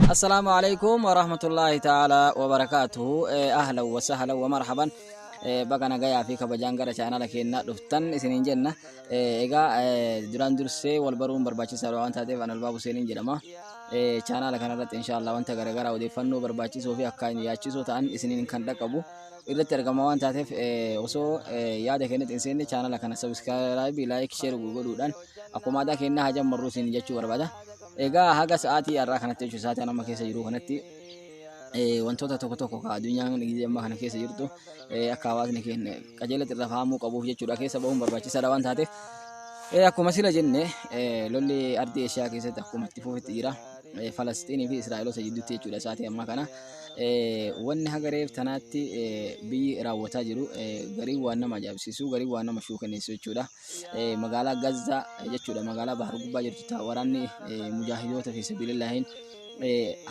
السلام عليكم ورحمة الله تعالى وبركاته. أهلا وسهلا ومرحبا. بقنا جاي في كبجان جرا شانا لكن دفتن سنين جنة. إيجا دران درسي والبروم برباچي سروان تادي فان البابو سنين جنما. شانا لكن رت إن شاء الله وانت جرا جرا ودي فنو برباچي سوفي أكاين ياچي سو تان سنين كندا كابو. إذا ترجمة وان تاتف وسو يا دكانت إنسان شانا لكن سبسكرايب لايك شير وجودو دان. أكو ما دا كنا هجم مرو سنين جاتشو بربادا. Egaa haga sa'aatii har'aa kanatti jechuun sa'aatii amma keessa jiru kanatti wantoota tokko tokko ka addunyaan gizee amma kana keessa jirtu akka hawaasni keenya qajeelatti irra fahamuu qabuuf jechuudha keessa bahuun barbaachisaadha waan taateef akkuma sila jenne lolli ardii Eeshiyaa keessatti akkuma itti fufetti jira Falasxiinii fi Israa'eloota jidduutti jechuudha sa'aatii amma kana wanni hagareef tanaatti biyyi raawwataa jiru garii waan nama ajaa'ibsiisu garii waan nama shuukanneessu jechuudha magaalaa Gazzaa jechuudha magaalaa bahar gubbaa jirtu waraanni mujaahidoota fi sabilillaahiin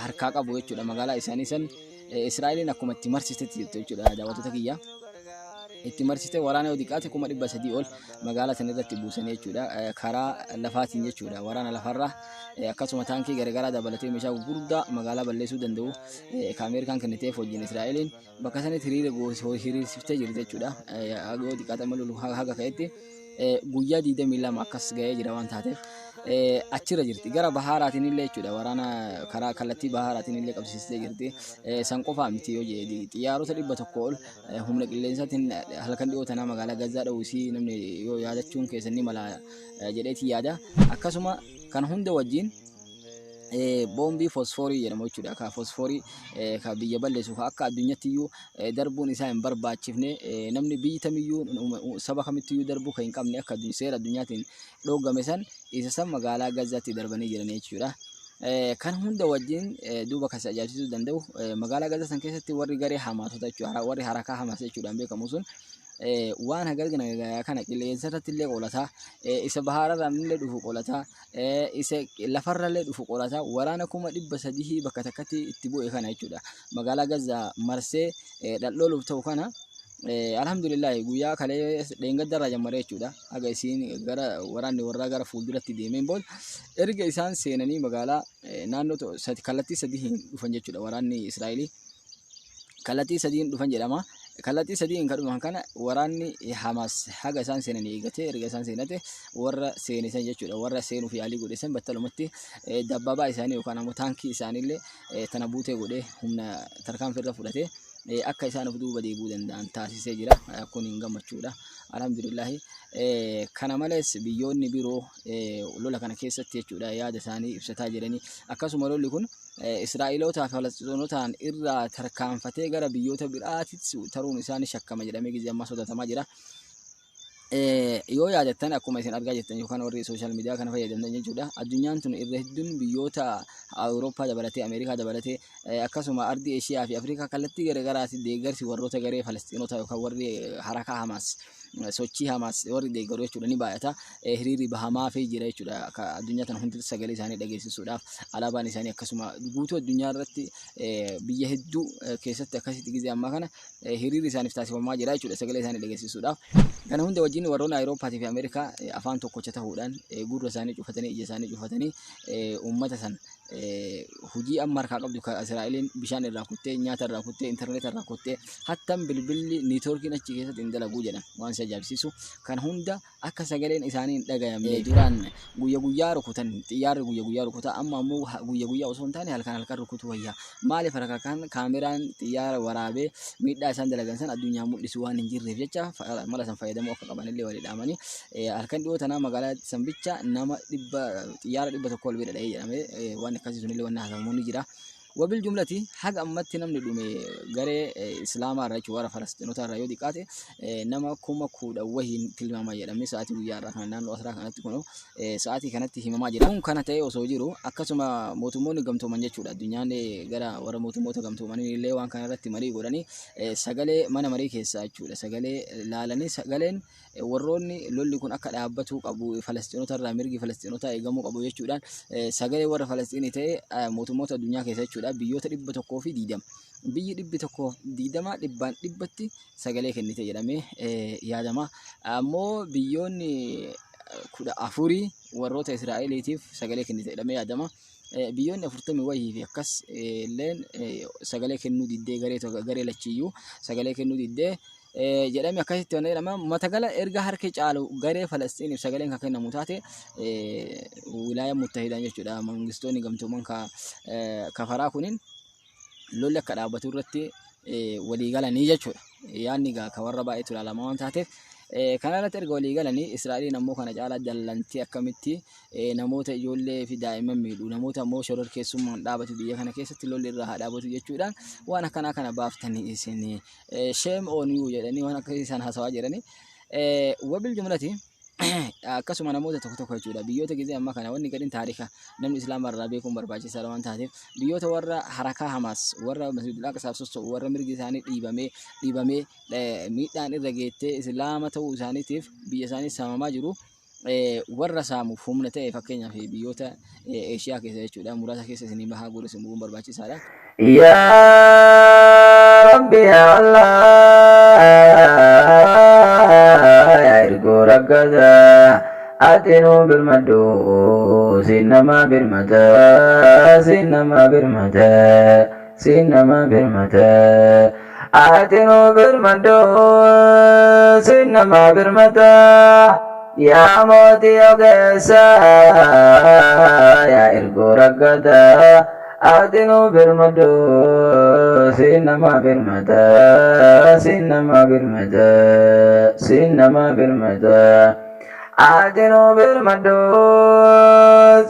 harkaa qabu jechuudha magaalaa isaanii san Israa'eliin akkuma itti marsistetti jirtu jechuudha daawwattoota kiyya itti marsiste waraana odiqaate 300 ol magaalaa san irratti buusanii jechuudha karaa lafaatiin jechuudha waraana lafarraa akkasuma taankii garagaraa dabalatee meeshaa gurguddaa magaalaa balleessuu danda'u Ameerikaan kenniteef wajjin Israa'eliin bakka sanitti hiriirsiftee jirti jechuudha odiqaate malulu haga ka'etti guyyaa 22 akkas ga'ee jira waan taateef achira jirti gara bahaaraatiin illee jechuudha waraana karaa kallattii bahaaraatiin illee qabsiistee jirti san qofaa miti yoo jedhi xiyyaarota 100 ol humna qilleensaatiin halkan dhiyoo tanaa magaalaa Gazzaa dhawusii namni yoo yaadachuun keessanii mala jedheeti yaada akkasuma kan hunda wajjin boombii fosforii jedhamu jechuudha ka fosforii ka biyya balleessu akka addunyaatti iyyuu darbuun isaa hin barbaachifne namni biyyi tamiyyuu saba kamittiyuu darbuu kan hin qabne akka seera addunyaatiin dhoggame san isa san magaalaa Gazzaatti darbanii jiran jechuudha kan hunda wajjin duuba kasi ajaa'ibsiisuu danda'u magaalaa Gazzaa san keessatti warri garee hamaatota jechuudha warri harakaa hamaas jechuudhaan beekamu sun waan hagalgana kana qilleensarratti illee qolataa isa bahaararraa illee dhufu qolataa isa lafarra illee dhufu qolataa waraana 300 bakka takkatti itti bu'e kana jechuudha magaalaa Gazzaa marsee dhaldhooluuf ta'u kana alhamdulillah guyyaa kalee dheengaddarraa jammaree jechuudha haga isiin gara waraanni warraa gara fuulduratti deemeen booda erga isaan seenanii magaalaa naannoo kallattii sadiin dhufan jechuudha waraanni Israa'elii kallattii sadiin dhufan jedhama kallattii sadiin kadhuman kana waraanni Hamas haga isaan seenanii eegate erga isaan seenate warra seenisan jechuudha warra seenuu fi yaalii godhesan battalumatti dabbabaa isaanii yookaan ammoo taankii isaaniillee tana buutee godhee humna tarkaanfii irra fudhatee akka isaan of duuba deebuu danda'an taasisee jira kun hin gammachuudha alhamdulillah kana malees biyyoonni biroo lola kana keessatti jechuudha yaada isaanii ibsataa jiranii akkasuma lolli kun Israa'eloota fi Falasxiinotaan irraa tarkaanfatee gara biyyoota biraatitti taruun isaanii shakkama jedhamee gizee amma sodaatamaa jira yoo yaadattan akkuma isin argaa jirtan yookaan warri sooshaal miidiyaa kana fayyadamtan jechuudha addunyaan tun irra hedduun biyyoota Awurooppaa dabalatee Ameerikaa dabalatee akkasuma ardii Eeshiyaa fi Afrikaa kallattii garagaraatti deeggarsi warroota garee Falasxiinotaa yookaan warri harakaa Hamaas sochii Hamaas warri deeggaru jechuudha ni baay'ata hiriirri bahamaa fi jira jechuudha addunyaa tana hundi sagalee isaanii dhageessisuudhaaf alaabaan isaanii akkasuma guutuu addunyaa irratti biyya hedduu keessatti akkasitti gizee ammaa kana hiriirri isaaniif taasifamaa jira jechuudha sagalee isaanii dhageessisuudhaaf kana hunda wajjin warroonni Awurooppaa fi Ameerikaa afaan tokkocha ta'uudhaan gurra isaanii cufatanii ija isaanii cufatanii uummata san hujii amma harkaa qabdu ka Israa'eliin bishaan irraa kuttee nyaata irraa kuttee intarneeta irraa kuttee hattan bilbilli neetwoorkiin achi keessatti hin dalaguu jedhan waan isa ajaa'ibsiisu kan hunda akka sagaleen isaanii hin dhagayamne duraan guyya guyyaa rukutan xiyyaarri guyya guyyaa rukutaa amma ammoo guyya guyyaa osoo hin taane halkan rukutu wayyaa maaliif harka kan kaameraan xiyyaara waraabee miidhaa isaan dalagan san addunyaa mul'isu waan hin jirreef jecha mala san fayyadamuu akka qaban illee walii dhaamanii halkan dhiyoo tanaa magaalaa san bicha nama xiyyaara 100 ol bira dha'ee jedhamee waan akkasii sunillee waan haasawamuun jira wabil jumlati haga ammatti namni dhume garee islaamaa irraa jechuudha warra Falasxiinotaa irraa yoo xiqqaate nama 10,000 wahiin tilmaama jedhamee sa'aatii guyyaa irraa kana naannoo asraa kanatti kunoo sa'aatii kanatti himamaa jira kun kana ta'ee osoo jiru akkasuma mootummoonni gamtooman jechuudha addunyaan gara warra mootummoota gamtoomanii illee waan kana irratti marii godhanii sagalee mana marii keessaa jechuudha sagalee laalanii sagaleen warroonni lolli kun akka dhaabbatuu qabu Falasxiinota irraa mirgi Falasxiinotaa eegamuu qabu jechuudhaan sagalee warra Falasxiinii ta'ee mootummoota addunyaa keessa jechuudha biyyoota 120 biyyi 120 dhibbaan dhibbatti sagalee kennite jedhamee yaadama ammoo biyyoonni 14 warroota Israa'eliitiif sagalee kennite jedhamee yaadama biyyoonni 40 wayii fi akkas illeen sagalee kennuu diddee garee lachiyyuu sagalee kennuu diddee jedhame akkasitti waan jedhama matagala erga harki caalu garee Falastiiniif sagaleen kan kennamu taate wilaayaan muttahidaan jechuudha mangistoonni gamtooman kafaraa kunin lolli akka dhaabbatu irratti walii galanii jechuudha yaanni ka warra baay'eetu ilaalama waan taateef kanarratti erga walii galanii Israa'eliin ammoo kana caalaa dallantii akkamitti namoota ijoollee fi daa'imman miidhu namoota ammoo shororkeessummaan dhaabatu biyya kana keessatti lolli irraa haa dhaabatu jechuudhaan waan akkanaa kana baaftanii isin shame on you jedhanii waan akka isaan haasawaa jedhanii wabil jumlati akkasuma namoota tokko jechuudha biyyoota gizee amma kana wanni gadin taarika namni islaamaa irraa beekuun barbaachisaadha waan taateef biyyoota warra harakaa Hamaas warra Masjidul Aqsaa sossoo'u warra mirgi isaanii dhiibamee miidhaan irra geettee islaama ta'uu isaaniitiif biyya isaanii saamamaa jiru warra saamuuf humna ta'e fakkeenyaaf biyyoota Eeshiyaa keessa jechuudha muraasa keessa isinii bahaa godhu isin bu'uun barbaachisaadha. Yaa Rabbi Allah yaa ergoo rakkata atinuu birmadhu sinama birmata atinuu birmadhu sinama birmata yaa mootii ogeessa yaa ergoo rakkata atinuu birmadhu sinama birmata atinuu birmadhu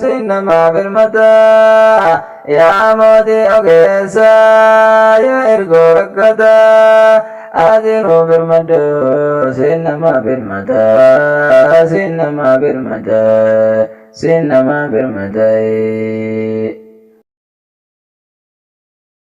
sinama birmata yaa mootii ogeessa yaa ergoo rakkata atinuu birmadhu sinama birmata